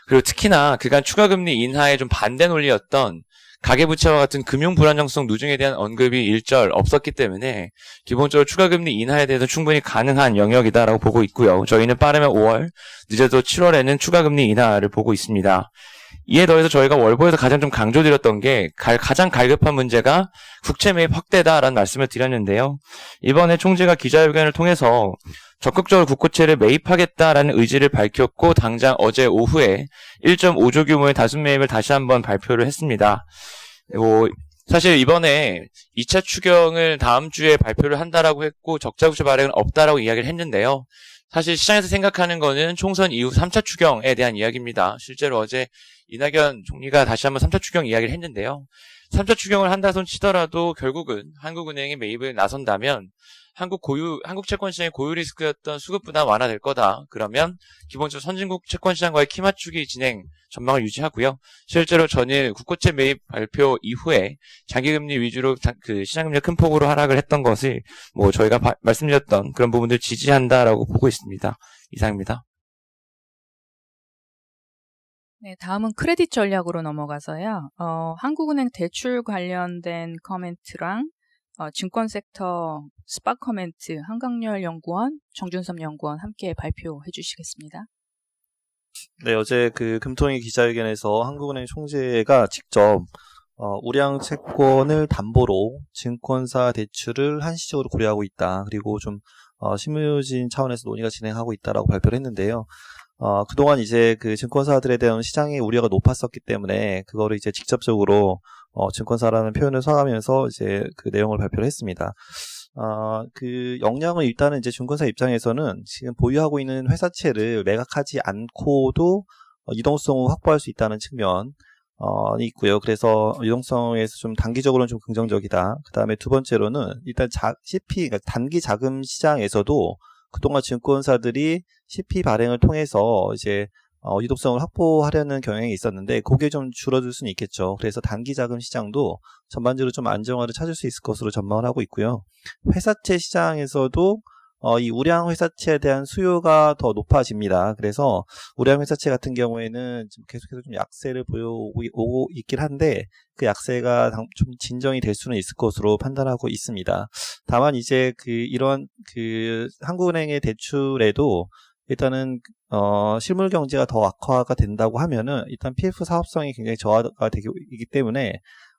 그리고 특히나 그간 추가금리 인하에 좀 반대 논리였던 가계부채와 같은 금융 불안정성 누중에 대한 언급이 일절 없었기 때문에 기본적으로 추가금리 인하에 대해서 충분히 가능한 영역이다라고 보고 있고요. 저희는 빠르면 5월, 늦어도 7월에는 추가금리 인하를 보고 있습니다. 이에 더해서 저희가 월보에서 가장 좀 강조드렸던 게 가장 갈급한 문제가 국채 매입 확대다라는 말씀을 드렸는데요. 이번에 총재가 기자회견을 통해서 적극적으로 국고채를 매입하겠다라는 의지를 밝혔고 당장 어제 오후에 1.5조 규모의 다순 매입을 다시 한번 발표를 했습니다. 사실 이번에 2차 추경을 다음 주에 발표를 한다라고 했고 적자 국채 발행은 없다라고 이야기를 했는데요. 사실 시장에서 생각하는 거는 총선 이후 3차 추경에 대한 이야기입니다. 실제로 어제 이낙연 총리가 다시 한번 3차 추경 이야기를 했는데요. 3차 추경을 한다 손 치더라도 결국은 한국은행이 매입을 나선다면 한국 채권 시장의 고유 리스크였던 수급 부담 완화될 거다. 그러면 기본적으로 선진국 채권 시장과의 키 맞추기 진행 전망을 유지하고요. 실제로 전일 국고채 매입 발표 이후에 장기금리 위주로 그 시장금리 큰 폭으로 하락을 했던 것을 저희가 말씀드렸던 그런 부분들 지지한다라고 보고 있습니다. 이상입니다. 네, 다음은 크레딧 전략으로 넘어가서요. 한국은행 대출 관련된 코멘트랑 증권 섹터 스팟 코멘트 한강렬 연구원, 정준섭 연구원 함께 발표해 주시겠습니다. 네, 어제 그 금통위 기자회견에서 한국은행 총재가 직접 우량 채권을 담보로 증권사 대출을 한시적으로 고려하고 있다. 그리고 좀 실무진 차원에서 논의가 진행하고 있다라고 발표를 했는데요. 그동안 이제 그 증권사들에 대한 시장의 우려가 높았었기 때문에 그거를 이제 직접적으로 증권사라는 표현을 써가면서 이제 그 내용을 발표를 했습니다. 그 역량은 일단은 이제 증권사 입장에서는 지금 보유하고 있는 회사채를 매각하지 않고도 유동성을 확보할 수 있다는 측면이 있고요. 그래서 유동성에서 좀 단기적으로는 좀 긍정적이다. 그 다음에 두 번째로는 일단 CP, 그러니까 단기 자금 시장에서도 그동안 증권사들이 CP 발행을 통해서 이제 유동성을 확보하려는 경향이 있었는데 그게 좀 줄어들 수는 있겠죠. 그래서 단기 자금 시장도 전반적으로 좀 안정화를 찾을 수 있을 것으로 전망을 하고 있고요. 회사채 시장에서도 이 우량 회사채에 대한 수요가 더 높아집니다. 그래서 우량 회사채 같은 경우에는 지금 계속해서 좀 약세를 보여오고 있긴 한데 그 약세가 좀 진정이 될 수는 있을 것으로 판단하고 있습니다. 다만 이제 이런 한국은행의 대출에도 일단은 실물 경제가 더 악화가 된다고 하면은 일단 PF 사업성이 굉장히 저하가 되기 때문에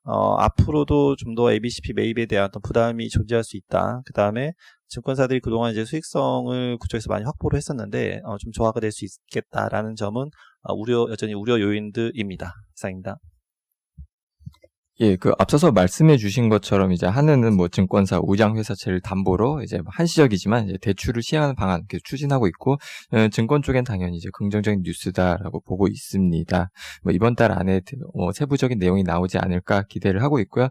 앞으로도 좀 더 ABCP 매입에 대한 어떤 부담이 존재할 수 있다. 그 다음에 증권사들이 그동안 이제 수익성을 그쪽에서 많이 확보를 했었는데 좀 저하가 될 수 있겠다라는 점은 여전히 우려 요인들입니다. 이상입니다. 예, 앞서서 말씀해 주신 것처럼 이제 하나는 증권사 우량 회사채를 담보로 이제 한시적이지만 이제 대출을 시행하는 방안 추진하고 있고, 증권 쪽엔 당연히 이제 긍정적인 뉴스다라고 보고 있습니다. 이번 달 안에 세부적인 내용이 나오지 않을까 기대를 하고 있고요.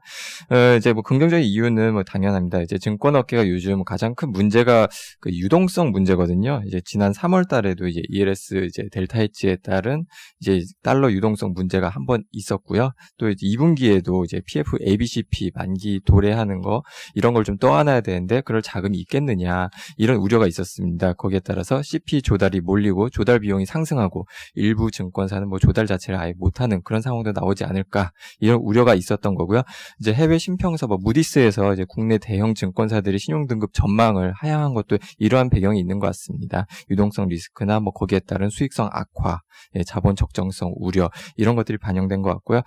이제 긍정적인 이유는 당연합니다. 이제 증권업계가 요즘 가장 큰 문제가 그 유동성 문제거든요. 이제 지난 3월 달에도 이제 ELS 이제 델타 헤지에 따른 이제 달러 유동성 문제가 한번 있었고요. 또 이제 2분기에도 이제 PF, ABCP 만기 도래하는 거 이런 걸 좀 떠안아야 되는데 그럴 자금이 있겠느냐 이런 우려가 있었습니다. 거기에 따라서 CP 조달이 몰리고 조달 비용이 상승하고 일부 증권사는 조달 자체를 아예 못하는 그런 상황도 나오지 않을까 이런 우려가 있었던 거고요. 이제 해외 신평사 무디스에서 이제 국내 대형 증권사들이 신용등급 전망을 하향한 것도 이러한 배경이 있는 것 같습니다. 유동성 리스크나 거기에 따른 수익성 악화, 자본 적정성 우려 이런 것들이 반영된 것 같고요.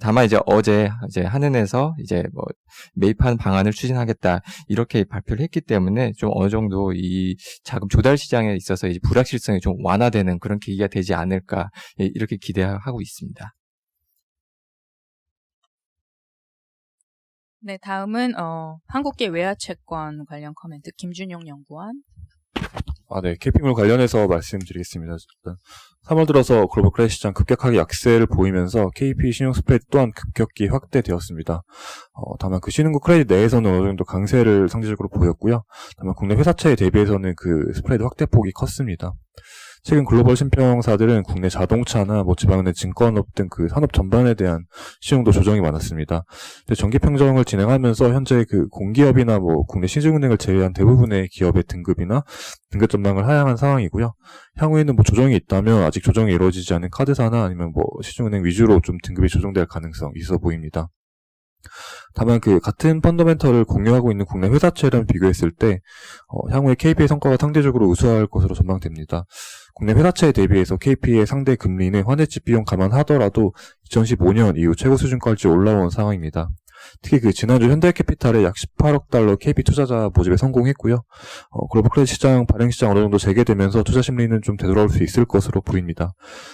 다만 이제 어제 한은에서 이제 매입하는 방안을 추진하겠다 이렇게 발표를 했기 때문에 좀 어느 정도 이 자금 조달 시장에 있어서 이제 불확실성이 좀 완화되는 그런 계기가 되지 않을까 이렇게 기대하고 있습니다. 네, 다음은 한국계 외화채권 관련 코멘트 김준용 연구원. 네, KP물 관련해서 말씀드리겠습니다. 3월 들어서 글로벌 크레딧 시장 급격하게 약세를 보이면서 KP 신용 스프레드 또한 급격히 확대되었습니다. 다만 그 신흥국 크레딧 내에서는 어느 정도 강세를 상대적으로 보였고요. 다만 국내 회사채에 대비해서는 그 스프레드 확대폭이 컸습니다. 최근 글로벌 신평사들은 국내 자동차나 지방은행 증권업 등 그 산업 전반에 대한 신용도 조정이 많았습니다. 정기 평정을 진행하면서 현재 공기업이나 국내 시중은행을 제외한 대부분의 기업의 등급이나 등급 전망을 하향한 상황이고요. 향후에는 조정이 있다면 아직 조정이 이루어지지 않은 카드사나 아니면 시중은행 위주로 좀 등급이 조정될 가능성이 있어 보입니다. 다만 같은 펀더멘털을 공유하고 있는 국내 회사채랑 비교했을 때 향후에 KP의 성과가 상대적으로 우수할 것으로 전망됩니다. 국내 회사채에 대비해서 KP의 상대 금리는 환해지 비용 감안하더라도 2015년 이후 최고 수준까지 올라온 상황입니다. 특히 그 지난주 현대캐피탈에 약 18억 달러 KP 투자자 모집에 성공했고요. 글로벌 크레딧 시장, 발행 시장 어느 정도 재개되면서 투자 심리는 좀 되돌아올 수 있을 것으로 보입니다.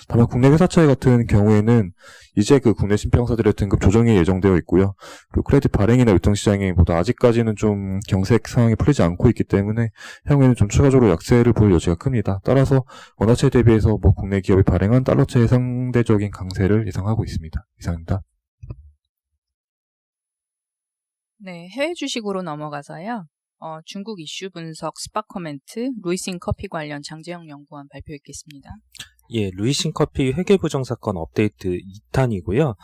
다만 국내 회사채 같은 경우에는 이제 그 국내 신평사들의 등급 조정이 예정되어 있고요. 그리고 크레딧 발행이나 유통 시장이 보다 아직까지는 좀 경색 상황이 풀리지 않고 있기 때문에 향후에는 좀 추가적으로 약세를 볼 여지가 큽니다. 따라서 원화채 대비해서 뭐 국내 기업이 발행한 달러채의 상대적인 강세를 예상하고 있습니다. 이상입니다. 네, 해외 주식으로 넘어가서요. 중국 이슈 분석 스팟 코멘트 루이싱 커피 관련 장재영 연구원 발표했겠습니다. 예, 루이싱 커피 회계 부정 사건 업데이트 2탄이고요.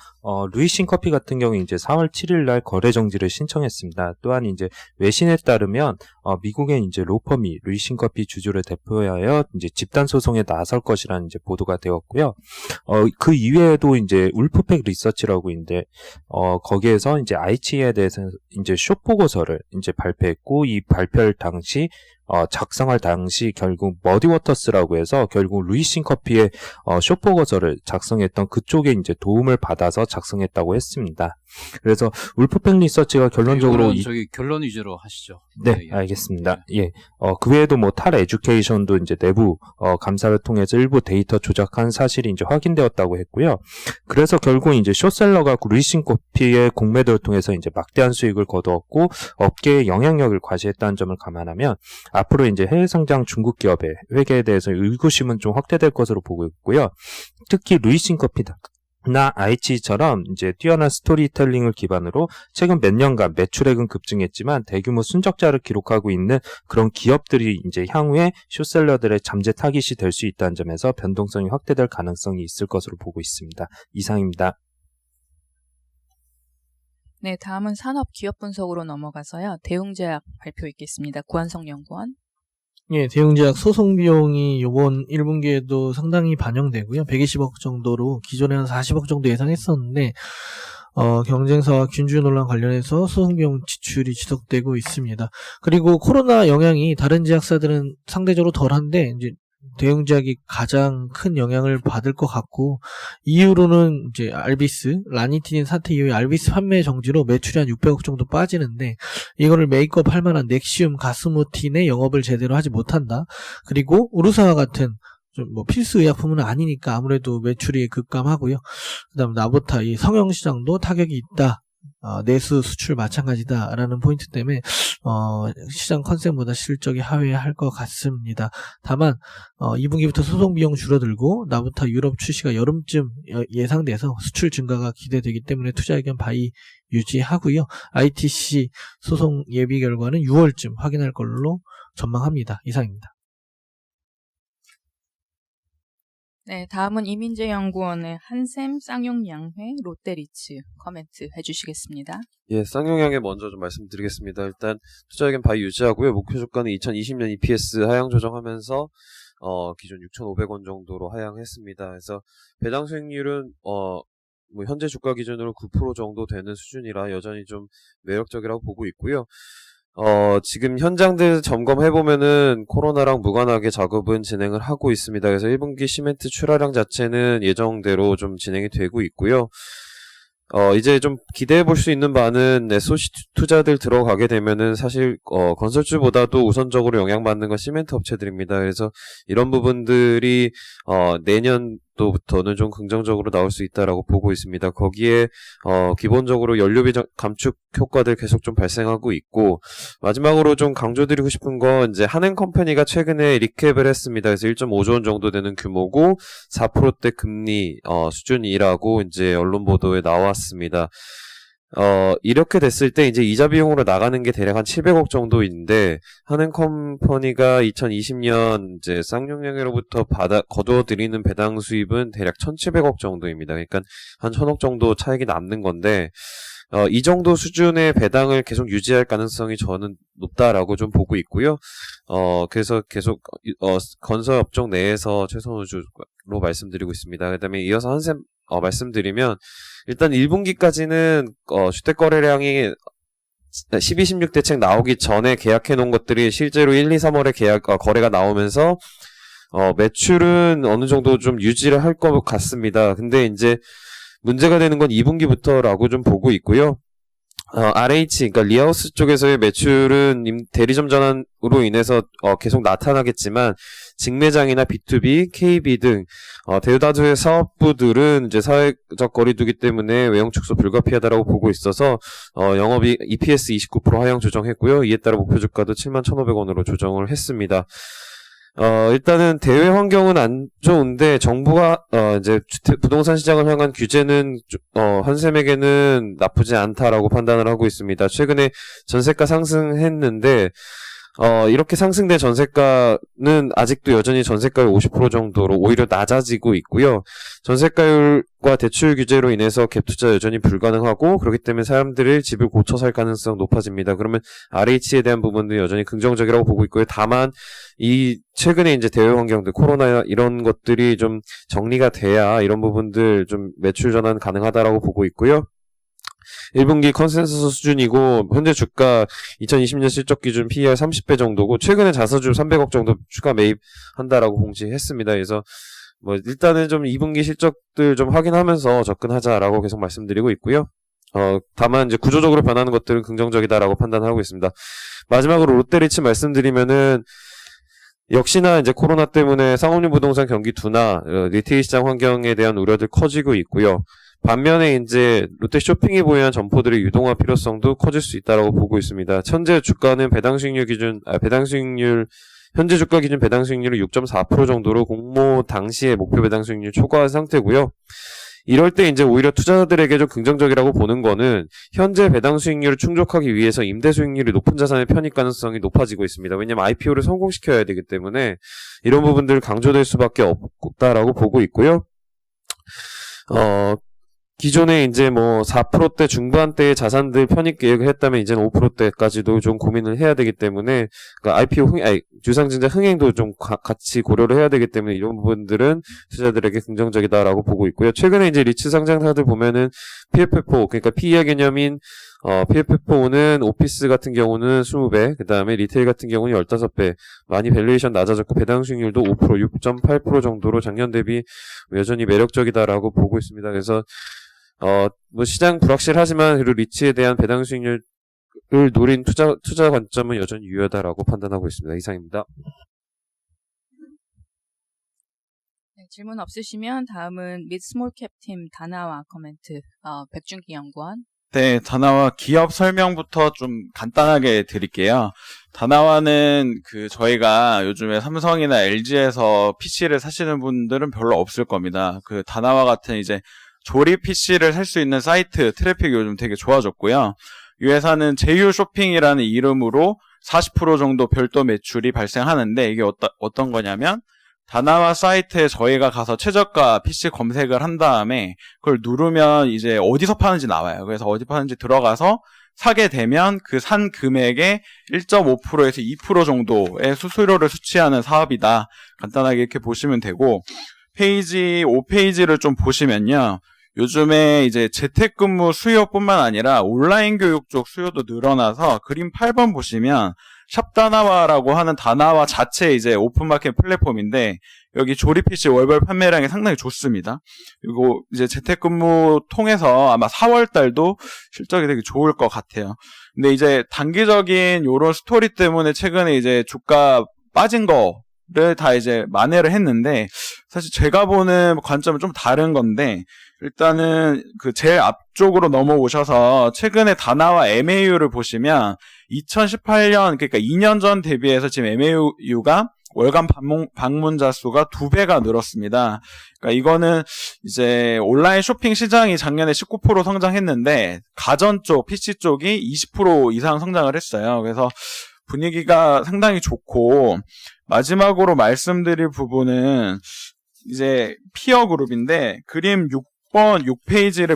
루이싱 커피 같은 경우 이제 4월 7일 날 거래 정지를 신청했습니다. 또한 이제 외신에 따르면 미국의 이제 로펌이 루이싱 커피 주주를 대표하여 이제 집단 소송에 나설 것이라는 이제 보도가 되었고요. 그 이외에도 이제 울프팩 리서치라고 있는데 거기에서 이제 아이치에 대해서 이제 숏 보고서를 이제 발표했고 이 발표 당시 작성할 당시 결국 머디워터스라고 해서 결국 루이싱 커피의 숏 보고서를 작성했던 그쪽에 이제 도움을 받아서 작성했다고 했습니다. 그래서 울프팩 리서치가 결론적으로 저기 결론 위주로 하시죠. 네, 알겠습니다. 예. 그 외에도 뭐 탈 에듀케이션도 이제 내부 감사를 통해서 일부 데이터 조작한 사실이 이제 확인되었다고 했고요. 그래서 결국 이제 숏셀러가 루이싱 커피의 공매도를 통해서 이제 막대한 수익을 거두었고 업계의 영향력을 과시했다는 점을 감안하면 앞으로 이제 해외 상장 중국 기업의 회계에 대해서 의구심은 좀 확대될 것으로 보고 있고요. 특히 루이싱 커피다. 나 아이치처럼 이제 뛰어난 스토리텔링을 기반으로 최근 몇 년간 매출액은 급증했지만 대규모 순적자를 기록하고 있는 그런 기업들이 이제 향후에 숏셀러들의 잠재 타깃이 될 수 있다는 점에서 변동성이 확대될 가능성이 있을 것으로 보고 있습니다. 이상입니다. 네, 다음은 산업 기업 분석으로 넘어가서요. 대웅제약 발표 있겠습니다. 구한성 연구원. 예, 대웅제약 소송 비용이 이번 1분기에도 상당히 반영되고요. 120억 정도로 기존에 한 40억 정도 예상했었는데 경쟁사와 균주 논란 관련해서 소송 비용 지출이 지속되고 있습니다. 그리고 코로나 영향이 다른 제약사들은 상대적으로 덜한데 이제 대웅제약이 가장 큰 영향을 받을 것 같고 이후로는 이제 알비스, 라니티닌 사태 이후에 알비스 판매 정지로 매출이 한 600억 정도 빠지는데 이거를 메이크업 할 만한 넥시움, 가스모틴의 영업을 제대로 하지 못한다. 그리고 우르사와 같은 좀 뭐 필수 의약품은 아니니까 아무래도 매출이 급감하고요. 그다음 나보타 이 성형 시장도 타격이 있다. 내수 수출 마찬가지다라는 포인트 때문에 시장 컨셉보다 실적이 하회할 것 같습니다. 다만 2분기부터 소송 비용 줄어들고 나부터 유럽 출시가 여름쯤 예상돼서 수출 증가가 기대되기 때문에 투자 의견 바이 유지하고요. ITC 소송 예비 결과는 6월쯤 확인할 걸로 전망합니다. 이상입니다. 네, 다음은 이민재 연구원의 한샘, 쌍용양회, 롯데리츠 코멘트 해주시겠습니다. 예, 쌍용양회 먼저 좀 말씀드리겠습니다. 일단 투자 의견 바이 유지하고요. 목표 주가는 2020년 EPS 하향 조정하면서 기존 6,500원 정도로 하향했습니다. 그래서 배당 수익률은 뭐 현재 주가 기준으로 9% 정도 되는 수준이라 여전히 좀 매력적이라고 보고 있고요. 지금 현장들 점검해보면은 코로나랑 무관하게 작업은 진행을 하고 있습니다. 그래서 1분기 시멘트 출하량 자체는 예정대로 좀 진행이 되고 있고요. 이제 좀 기대해볼 수 있는 바는 SOC 투자들 들어가게 되면은 사실, 건설주보다도 우선적으로 영향받는 건 시멘트 업체들입니다. 그래서 이런 부분들이, 내년도부터는 좀 긍정적으로 나올 수 있다라고 보고 있습니다. 거기에, 기본적으로 연료비 감축 효과들 계속 좀 발생하고 있고, 마지막으로 좀 강조드리고 싶은 건 이제 한행컴퍼니가 최근에 리캡을 했습니다. 그래서 1.5조 원 정도 되는 규모고, 4%대 금리, 수준이라고 이제 언론 보도에 나왔습니다. 이렇게 됐을 때 이제 이자 비용으로 나가는 게 대략 한 700억 정도인데, 한행컴퍼니가 2020년 이제 쌍용양회로부터 거두어들이는 배당 수입은 대략 1,700억 정도입니다. 그러니까 한 1,000억 정도 차익이 남는 건데, 이 정도 수준의 배당을 계속 유지할 가능성이 저는 높다라고 좀 보고 있고요. 그래서 계속, 건설업종 내에서 최선우주로 말씀드리고 있습니다. 그 다음에 이어서 한샘, 말씀드리면, 일단 1분기까지는, 주택 거래량이 12, 16 대책 나오기 전에 계약해 놓은 것들이 실제로 1, 2, 3월에 거래가 나오면서, 매출은 어느 정도 좀 유지를 할 것 같습니다. 근데 이제 문제가 되는 건 2분기부터라고 좀 보고 있고요. RH, 그러니까 리하우스 쪽에서의 매출은 대리점 전환으로 인해서 계속 나타나겠지만 직매장이나 B2B, KB 등 대다수의 사업부들은 이제 사회적 거리두기 때문에 외형 축소 불가피하다라고 보고 있어서 영업이 EPS 29% 하향 조정했고요. 이에 따라 목표 주가도 71,500원으로 조정을 했습니다. 일단은 대외 환경은 안 좋은데 정부가 이제 부동산 시장을 향한 규제는 한샘에게는 나쁘지 않다라고 판단을 하고 있습니다. 최근에 전세가 상승했는데 이렇게 상승된 전세가는 아직도 여전히 전세가의 50% 정도로 오히려 낮아지고 있고요. 전세가율과 대출 규제로 인해서 갭 투자 여전히 불가능하고 그렇기 때문에 사람들이 집을 고쳐 살 가능성 높아집니다. 그러면 RH에 대한 부분도 여전히 긍정적이라고 보고 있고요. 다만 최근에 이제 대외 환경들 코로나 이런 것들이 좀 정리가 돼야 이런 부분들 좀 매출 전환 가능하다라고 보고 있고요. 1분기 컨센서스 수준이고 현재 주가 2020년 실적 기준 PER 30배 정도고 최근에 자사주 300억 정도 추가 매입한다라고 공지했습니다. 그래서 뭐 일단은 좀 2분기 실적들 좀 확인하면서 접근하자라고 계속 말씀드리고 있고요. 다만 이제 구조적으로 변하는 것들은 긍정적이다라고 판단하고 있습니다. 마지막으로 롯데리츠 말씀드리면은 역시나 이제 코로나 때문에 상업용 부동산 경기 둔화, 리테일 시장 환경에 대한 우려들 커지고 있고요. 반면에 이제 롯데 쇼핑이 보유한 점포들의 유동화 필요성도 커질 수 있다라고 보고 있습니다. 현재 주가는 현재 주가 기준 배당 수익률은 6.4% 정도로 공모 당시의 목표 배당 수익률 초과한 상태고요. 이럴 때 이제 오히려 투자자들에게 좀 긍정적이라고 보는 거는 현재 배당 수익률을 충족하기 위해서 임대 수익률이 높은 자산의 편입 가능성이 높아지고 있습니다. 왜냐면 IPO를 성공시켜야 되기 때문에 이런 부분들 강조될 수밖에 없다라고 보고 있고요. 기존에 이제 뭐 4%대 중반대의 자산들 편입 계획을 했다면 이제는 5%대까지도 좀 고민을 해야 되기 때문에 그러니까 IPO 주상증자 흥행도 좀 같이 고려를 해야 되기 때문에 이런 부분들은 투자자들에게 긍정적이다라고 보고 있고요. 최근에 이제 리츠 상장사들 보면은 PFFO 그러니까 PER 개념인 PFFO는 오피스 같은 경우는 20배, 그 다음에 리테일 같은 경우는 15배, 많이 밸류에이션 낮아졌고 배당 수익률도 5%, 6.8% 정도로 작년 대비 여전히 매력적이다라고 보고 있습니다. 그래서 뭐 시장 불확실하지만 그리고 리츠에 대한 배당 수익률을 노린 투자 관점은 여전히 유효하다라고 판단하고 있습니다. 이상입니다. 네, 질문 없으시면 다음은 밋 스몰캡 팀 다나와 코멘트 백준기 연구원. 네, 다나와 기업 설명부터 좀 간단하게 드릴게요. 다나와는 저희가 요즘에 삼성이나 LG에서 PC를 사시는 분들은 별로 없을 겁니다. 다나와 같은 이제 조립 PC를 살 수 있는 사이트 트래픽이 요즘 되게 좋아졌고요. 이 회사는 제휴 쇼핑이라는 이름으로 40% 정도 별도 매출이 발생하는데 이게 어떤 거냐면 다나와 사이트에 저희가 가서 최저가 PC 검색을 한 다음에 그걸 누르면 이제 어디서 파는지 나와요. 그래서 어디 파는지 들어가서 사게 되면 그 산 금액의 1.5%에서 2% 정도의 수수료를 수취하는 사업이다. 간단하게 이렇게 보시면 되고 페이지 5페이지를 좀 보시면요. 요즘에 이제 재택근무 수요뿐만 아니라 온라인 교육 쪽 수요도 늘어나서 그림 8번 보시면 샵다나와라고 하는 다나와 자체 이제 오픈마켓 플랫폼인데 여기 조립 PC 월별 판매량이 상당히 좋습니다. 그리고 이제 재택근무 통해서 아마 4월 달도 실적이 되게 좋을 것 같아요. 근데 이제 단기적인 요런 스토리 때문에 최근에 이제 주가 빠진 거를 다 이제 만회를 했는데 사실 제가 보는 관점은 좀 다른 건데 일단은 제일 앞쪽으로 넘어오셔서 최근에 다나와 MAU를 보시면 2018년 그러니까 2년 전 대비해서 지금 MAU가 월간 방문자 수가 2배가 늘었습니다. 그러니까 이거는 이제 온라인 쇼핑 시장이 작년에 19% 성장했는데 가전 쪽, PC 쪽이 20% 이상 성장을 했어요. 그래서 분위기가 상당히 좋고 마지막으로 말씀드릴 부분은 이제 피어 그룹인데 그림 6페이지의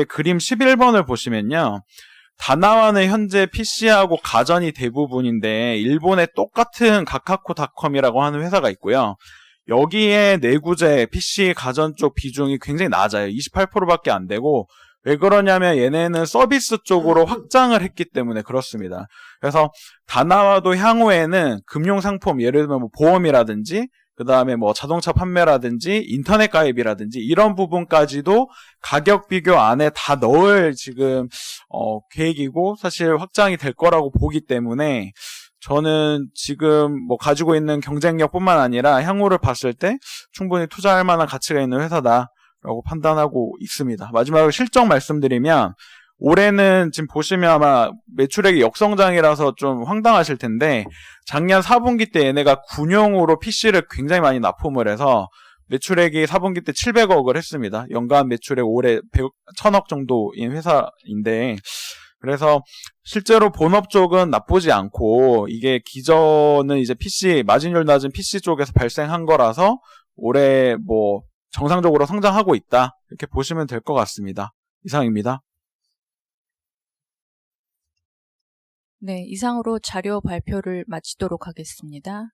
그림 11번을 보시면요. 다나와는 현재 PC하고 가전이 대부분인데 일본에 똑같은 가카코닷컴이라고 하는 회사가 있고요. 여기에 내구재 PC 가전 쪽 비중이 굉장히 낮아요. 28%밖에 안 되고 왜 그러냐면 얘네는 서비스 쪽으로 확장을 했기 때문에 그렇습니다. 그래서 다나와도 향후에는 금융상품 예를 들면 뭐 보험이라든지 그 다음에 뭐 자동차 판매라든지 인터넷 가입이라든지 이런 부분까지도 가격 비교 안에 다 넣을 지금 계획이고 사실 확장이 될 거라고 보기 때문에 저는 지금 뭐 가지고 있는 경쟁력뿐만 아니라 향후를 봤을 때 충분히 투자할 만한 가치가 있는 회사다라고 판단하고 있습니다. 마지막으로 실적 말씀드리면 올해는 지금 보시면 아마 매출액이 역성장이라서 좀 황당하실 텐데 작년 4분기 때 얘네가 군용으로 PC를 굉장히 많이 납품을 해서 매출액이 4분기 때 700억을 했습니다. 연간 매출액 올해 1000억 정도인 회사인데 그래서 실제로 본업 쪽은 나쁘지 않고 이게 기존은 이제 PC 마진율 낮은 PC 쪽에서 발생한 거라서 올해 뭐 정상적으로 성장하고 있다 이렇게 보시면 될 것 같습니다. 이상입니다. 네, 이상으로 자료 발표를 마치도록 하겠습니다.